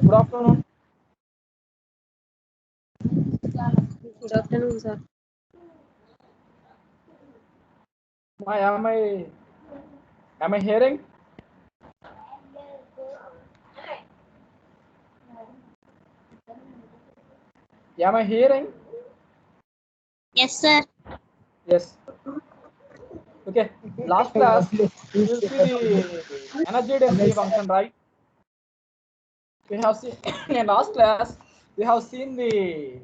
Good afternoon. Good afternoon, sir. Am I hearing? Am I hearing? Yes, sir. Yes. Okay. Last class we will see the energy density function, right? We have seen in last class we have seen the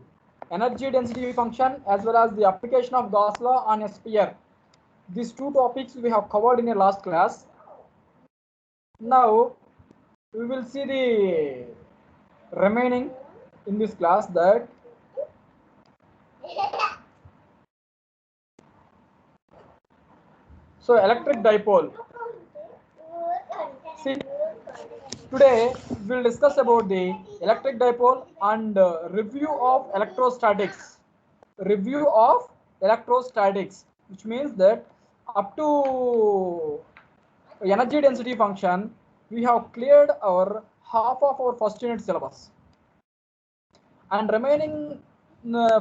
energy density function as well as the application of Gauss law on a sphere. These two topics we have covered in a last class. Now we will see the remaining in this class, that so electric dipole. See, today we'll discuss about the electric dipole and review of electrostatics. Review of electrostatics, which means that up to energy density function, we have cleared our half of our first unit syllabus. And remaining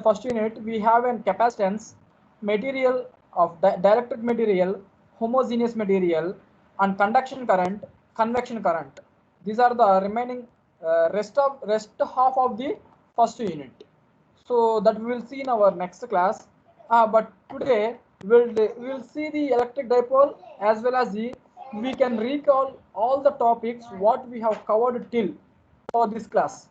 first unit, we have a capacitance, material of dielectric material, homogeneous material, and conduction current, convection current. These are the remaining rest half of the first unit. So that we will see in our next class. But today we'll see the electric dipole as well as we can recall all the topics what we have covered till for this class.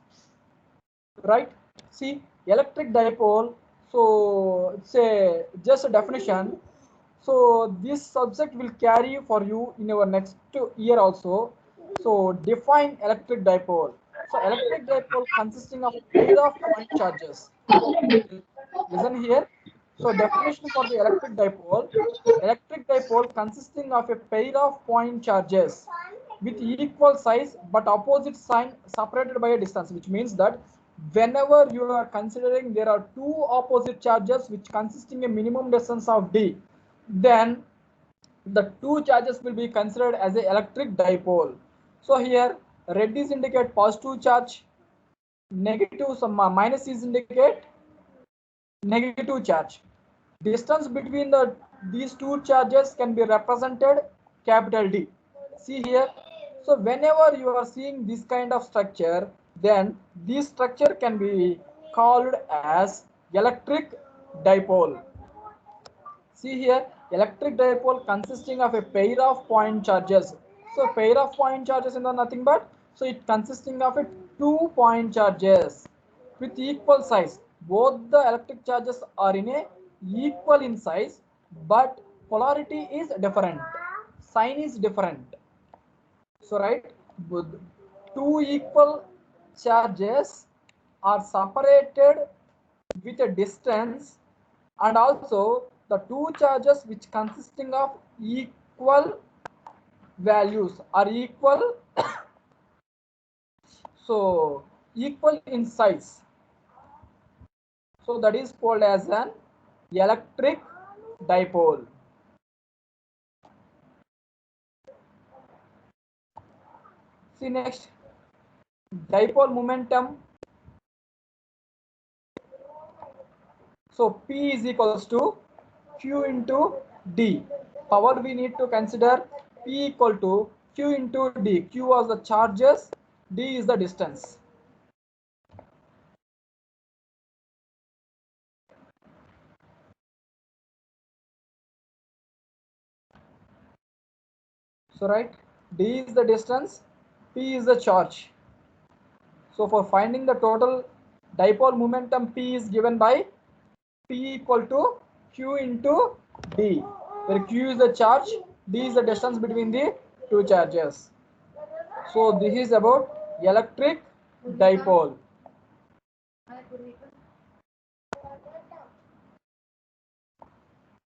Right? See, electric dipole. So it's just a definition. So this subject will carry for you in your next year also. So define electric dipole. So electric dipole consisting of a pair of point charges. Listen here. So definition for the electric dipole consisting of a pair of point charges with equal size but opposite sign separated by a distance, which means that whenever you are considering there are two opposite charges which consisting a minimum distance of d, then the two charges will be considered as an electric dipole. So here red is indicate positive charge, negative some minus is indicate negative charge. Distance between these two charges can be represented capital D. See here. So whenever you are seeing this kind of structure, then this structure can be called as electric dipole. See here, electric dipole consisting of a pair of point charges. So pair of point charges is nothing but, so it consisting of a 2 point charges with equal size. Both the electric charges are in a equal in size, but polarity is different. Sign is different. So right, two equal charges are separated with a distance, and also the two charges which consisting of equal values are equal so equal in size, so that is called as an electric dipole. See next, dipole momentum. So P is equals to Q into D. Power we need to consider P equal to Q into D. Q was the charges, D is the distance. So right, D is the distance, P is the charge. So for finding the total dipole momentum, P is given by P equal to Q into D, where Q is the charge, D is the distance between the two charges. So this is about electric dipole.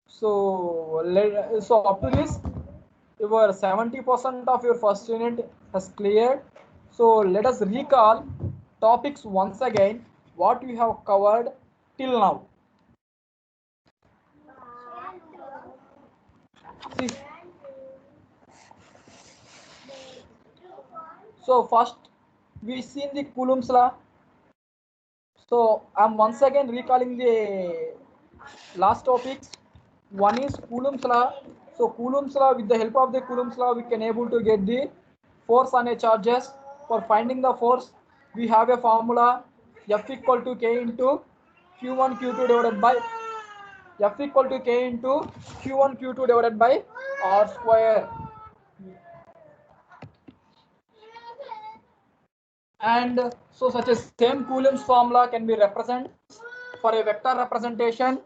So up to this, your 70% of your first unit has cleared. So let us recall topics once again what we have covered till now. See, so first we seen the Coulomb's law. So I'm once again recalling the last topics. One is Coulomb's law. So Coulomb's law, with the help of the Coulomb's law, we can able to get the force on a charges. For finding the force, we have a formula F equal to K into Q1 Q2 divided by F equal to K into Q1 Q2 divided by R square. And so such a same Coulomb's formula can be represented for a vector representation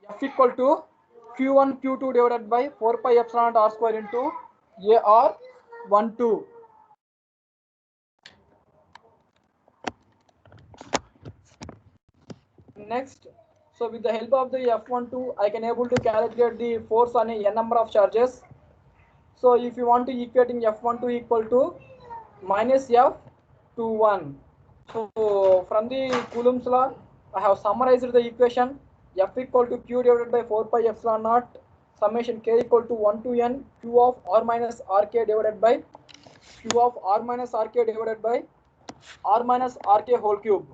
F equal to Q1 Q2 divided by 4 pi epsilon R square into AR 1 2. Next, so with the help of the F12, I can able to calculate the force on a n number of charges. So if you want to equating F12 equal to minus F21. So from the Coulomb's law, I have summarized the equation F equal to Q divided by 4 pi epsilon naught summation K equal to 1 to N Q of R minus RK divided by Q of R minus RK divided by R minus RK whole cube.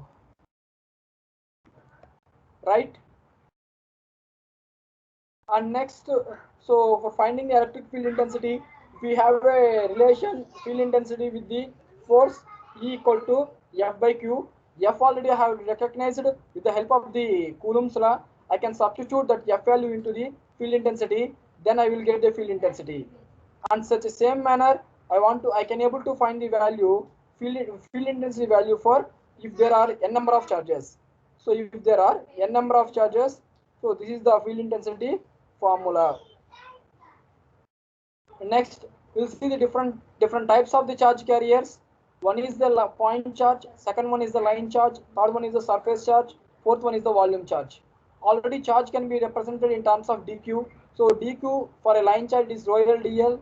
Right? And next, so for finding the electric field intensity, we have a relation field intensity with the force E equal to F by Q. F already I have recognized with the help of the Coulomb's law. I can substitute that F value into the field intensity, then I will get the field intensity. And such a same manner, I can able to find the value field intensity value for if there are n number of charges. So if there are n number of charges, so this is the field intensity formula. Next, we'll see the different types of the charge carriers. One is the point charge, second one is the line charge, third one is the surface charge, fourth one is the volume charge. Already charge can be represented in terms of dq. So dq for a line charge is rho L dl.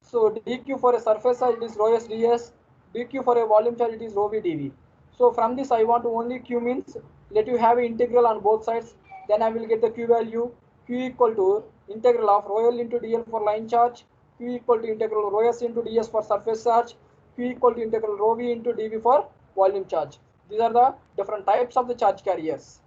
So dq for a surface charge it is rho s ds. dq for a volume charge it is rho v dv. So from this I want to only q means let you have an integral on both sides, then I will get the q value. Q equal to integral of rho L into dl for line charge, Q equal to integral rho s into ds for surface charge, Q equal to integral rho v into dv for volume charge. These are the different types of the charge carriers.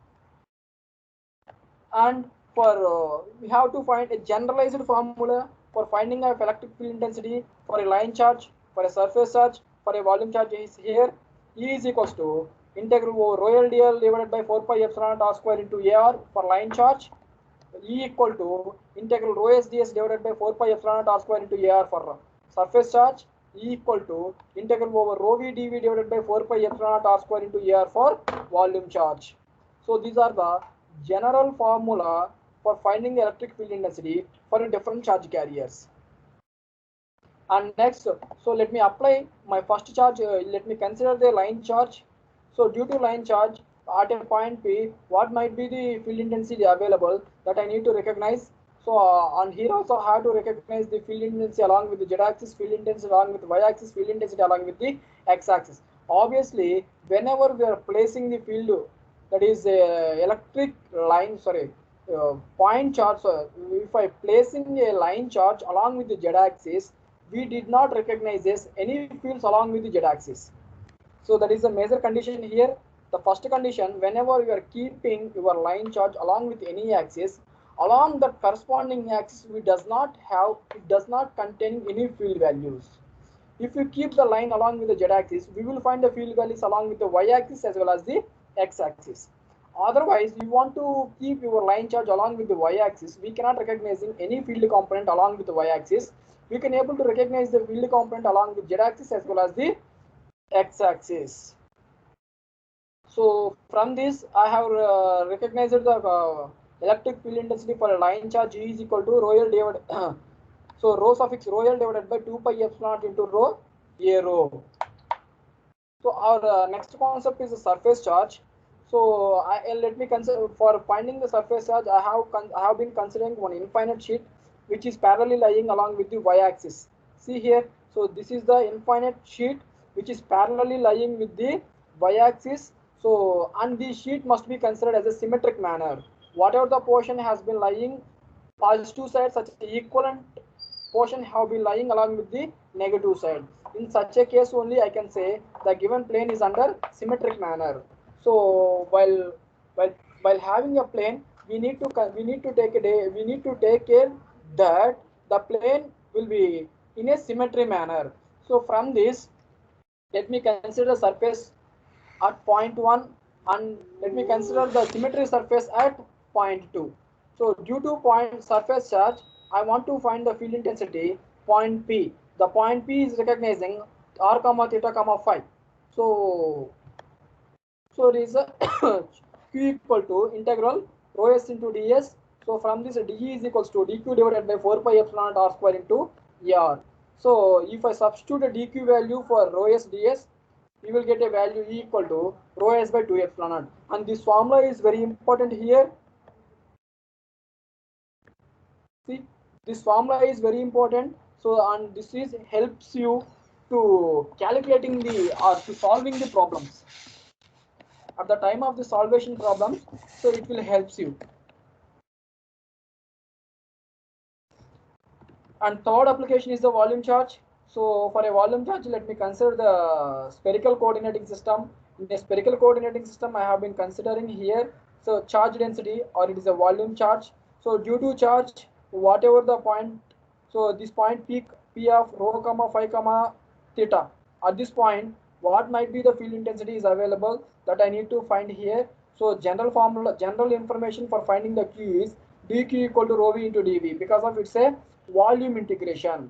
And for we have to find a generalized formula for finding of electric field intensity for a line charge, for a surface charge, for a volume charge is here. E is equals to integral over rho L dl divided by 4 pi epsilon r square into AR for line charge. E equal to integral rho s ds divided by 4 pi epsilon r square into AR for surface charge. E equal to integral over rho v dv divided by 4 pi epsilon r square into AR for volume charge. So these are the general formula for finding the electric field intensity for different charge carriers. And next, so let me apply my first charge. Let me consider the line charge. So due to line charge at a point P, what might be the field intensity available that I need to recognize. So on here also I have to recognize the field intensity along with the z-axis, field intensity along with the y-axis, field intensity along with the x-axis. Obviously, whenever we are placing the field, that is electric line, point charge. So if I placing a line charge along with the z-axis, we did not recognize any fields along with the z-axis. So that is a major condition here. The first condition, whenever you are keeping your line charge along with any axis, along the corresponding axis it does not contain any field values. If you keep the line along with the z-axis, we will find the field values along with the y-axis as well as the x-axis. Otherwise, you want to keep your line charge along with the y-axis, we cannot recognize any field component along with the y-axis. We can able to recognize the field component along with z-axis as well as the x-axis. So from this, I have recognized the electric field intensity for a line charge E is equal to rho L divided so rho suffix rho L divided by 2 pi epsilon into rho A rho. So our next concept is the surface charge. So let me consider for finding the surface charge. I have been considering one infinite sheet which is parallelly lying along with the y-axis. See here. So this is the infinite sheet which is parallelly lying with the y-axis. So and the sheet must be considered as a symmetric manner. Whatever the portion has been lying, positive side such equivalent portion have been lying along with the negative side. in such a case only I can say the given plane is under symmetric manner. So while having a plane, we need to take care that the plane will be in a symmetry manner. So from this, let me consider surface at point 1 and let me consider the symmetry surface at point 2. So due to point surface charge, I want to find the field intensity point P. The point P is recognizing r comma theta comma phi. So it is a q equal to integral rho s into ds. So from this dE is equals to dq divided by 4 pi epsilon r square into r. So if I substitute a dq value for rho s ds, we will get a value equal to rho s by 2 epsilon naught. And this formula is very important here. See, this formula is very important. So and this is helps you to calculating the or to solving the problems at the time of the solvation problems. So it will helps you. And third application is the volume charge. So for a volume charge, let me consider the spherical coordinating system. In a spherical coordinating system, I have been considering here. So charge density, or it is a volume charge. So due to charge, whatever the point, so this point P of rho comma phi comma theta. At this point, what might be the field intensity is available that I need to find here. So general formula, general information for finding the Q is dq equal to rho v into dv, because of it's a volume integration.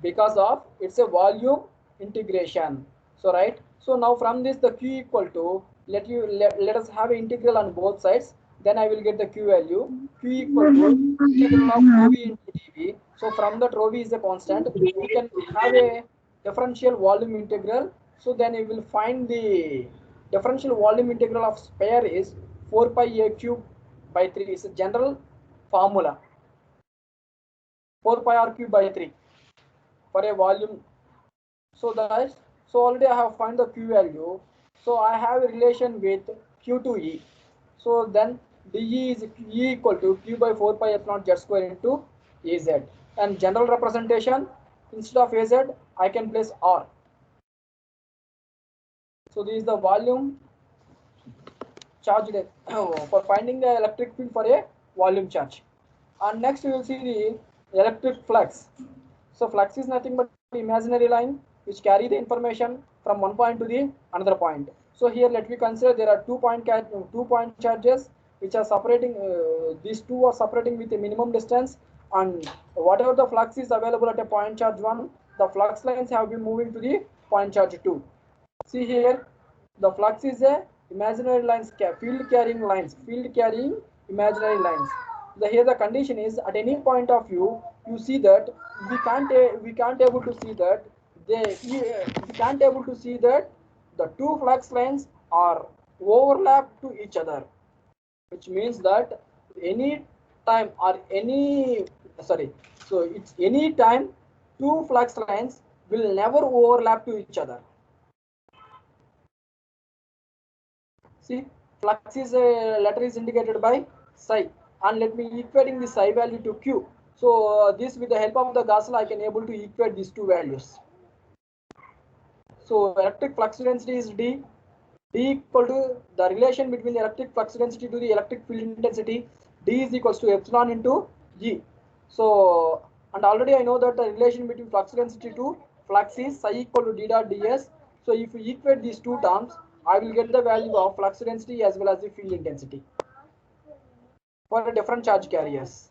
Because of it's a volume integration. So right. So now from this the q equal to let us have an integral on both sides. Then I will get the q value. Q equal to integral of rho v into dv. So from that rho v is a constant. We can have a differential volume integral. So then we will find the differential volume integral of sphere is 4 pi a cube by 3. Is a general formula. 4 pi r cube by 3 for a volume. So already I have found the q value. So I have a relation with q to e. So then dE is E equal to q by 4 pi epsilon z square into az. And general representation, instead of az, I can place r. So this is the volume charge for finding the electric field for a volume charge. And next we will see the electric flux. So flux is nothing but imaginary line which carry the information from one point to the another point. So here let me consider there are 2 point charges which are separating. These two are separating with a minimum distance, and whatever the flux is available at a point charge 1, the flux lines have been moving to the point charge 2. See here, the flux is a imaginary lines, field carrying imaginary lines. Here the condition is at any point of view, you see that we can't able to see that the two flux lines are overlap to each other, which means that any time or any so it's any time two flux lines will never overlap to each other. See, flux is a letter is indicated by psi, and let me equating the psi value to q. So this with the help of the Gauss law I can able to equate these two values. So electric flux density is D equal to the relation between the electric flux density to the electric field intensity. D is equals to epsilon into E. So and already I know that the relation between flux density to flux is psi equal to D dot ds. So if we equate these two terms, I will get the value of flux density as well as the field intensity for a different charge carriers.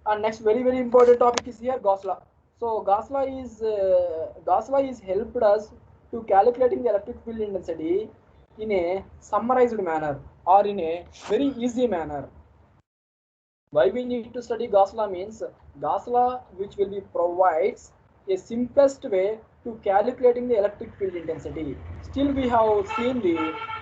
And next very important topic is here Gauss law. So Gauss law is helped us to calculating the electric field intensity in a summarized manner or in a very easy manner. Why we need to study Gauss law means Gauss law which will be provides a simplest way to calculating the electric field intensity. Still we have seen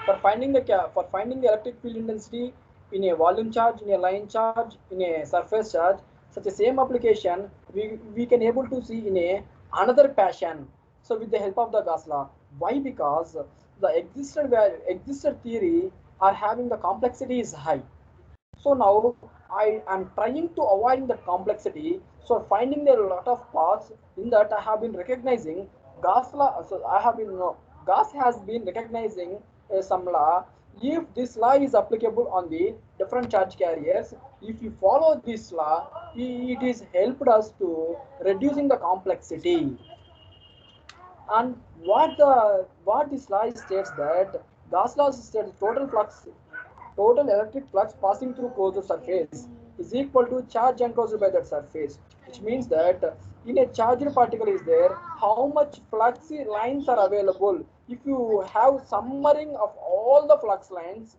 for finding the electric field intensity in a volume charge, in a line charge, in a surface charge, such a same application we can able to see in a another fashion. So with the help of the Gauss law. Why? Because the existed theory are having the complexity is high. So now I am trying to avoid the complexity. So finding a lot of paths in that I have been recognizing gas law. So I have been gas has been recognizing some law. If this law is applicable on the different charge carriers, if you follow this law, it is helped us to reducing the complexity. And what this law states that gas law states total electric flux passing through closed surface is equal to charge enclosed by that surface, which means that in a charged particle is there, how much flux lines are available. If you have summering of all the flux lines,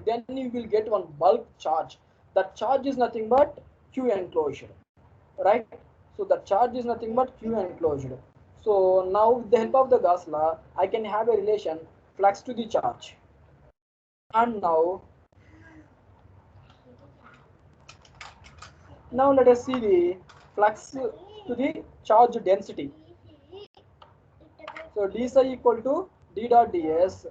then you will get one bulk charge. That charge is nothing but Q enclosure, right? So the charge is nothing but Q enclosure. So now with the help of the Gauss law, I can have a relation flux to the charge. And now let us see the flux to the charge density. So d psi equal to d dot ds,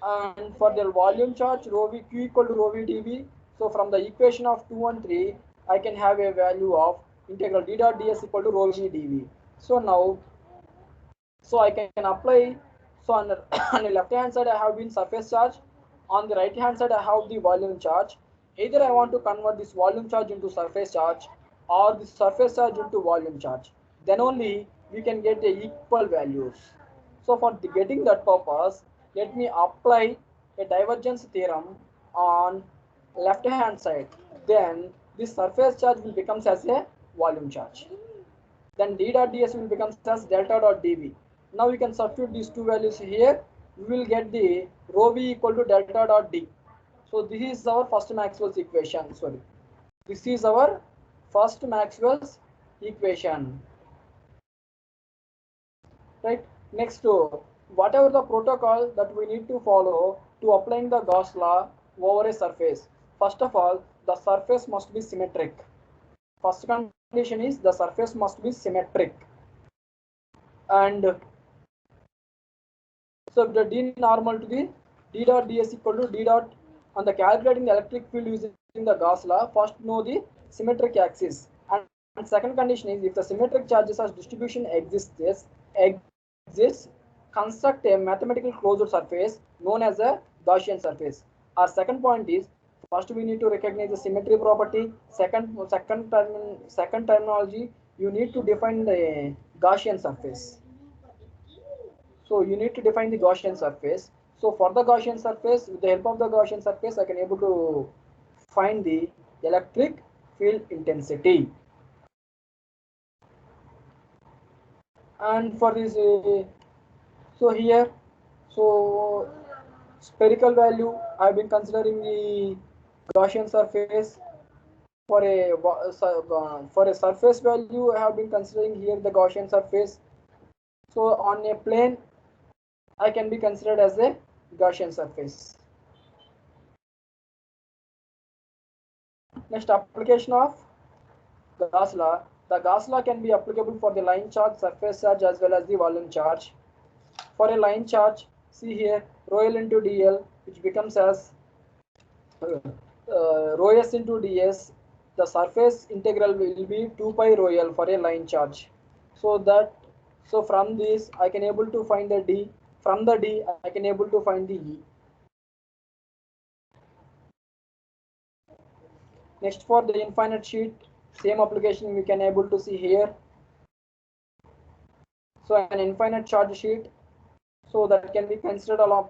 and for the volume charge rho v q equal to rho v dv. So from the equation of 2 and 3, I can have a value of integral d dot ds equal to rho v dv. So now, so I can apply. So on the, on the left hand side I have been surface charge, on the right hand side I have the volume charge. Either I want to convert this volume charge into surface charge or the surface charge into volume charge, then only we can get a equal values. So for getting that purpose, let me apply a divergence theorem on left hand side. Then this surface charge will becomes as a volume charge. Then d dot ds will becomes as delta dot dv. Now we can substitute these two values here. We will get the rho v equal to delta dot d. So this is our first Maxwell's equation. Sorry, this is our first Maxwell's equation. Right. Next, whatever the protocol that we need to follow to applying the Gauss law over a surface. First of all, the surface must be symmetric. First condition is the surface must be symmetric. And so the d normal to the d dot ds equal to d dot on the calculating the electric field using the Gauss law. First know the symmetric axis, and second condition is if the symmetric charges as distribution exists, construct a mathematical closed surface known as a Gaussian surface. Our second point is first we need to recognize the symmetry property. Second terminology, you need to define the Gaussian surface. So you need to define the Gaussian surface. So for the Gaussian surface, with the help of the Gaussian surface, I can able to find the electric field intensity. And for this, so here, so spherical value, I've been considering the Gaussian surface. For a surface value, I have been considering here the Gaussian surface. So on a plane, I can be considered as a Gaussian surface. Next, application of Gauss law. The Gauss law can be applicable for the line charge, surface charge as well as the volume charge. For a line charge, see here rho L into dl, which becomes as rho s into ds. The surface integral will be 2 pi rho L for a line charge. So from this I can able to find the d. From the d I can able to find the e. Next, for the infinite sheet, same application we can able to see here. So an infinite charge sheet, so that can be considered along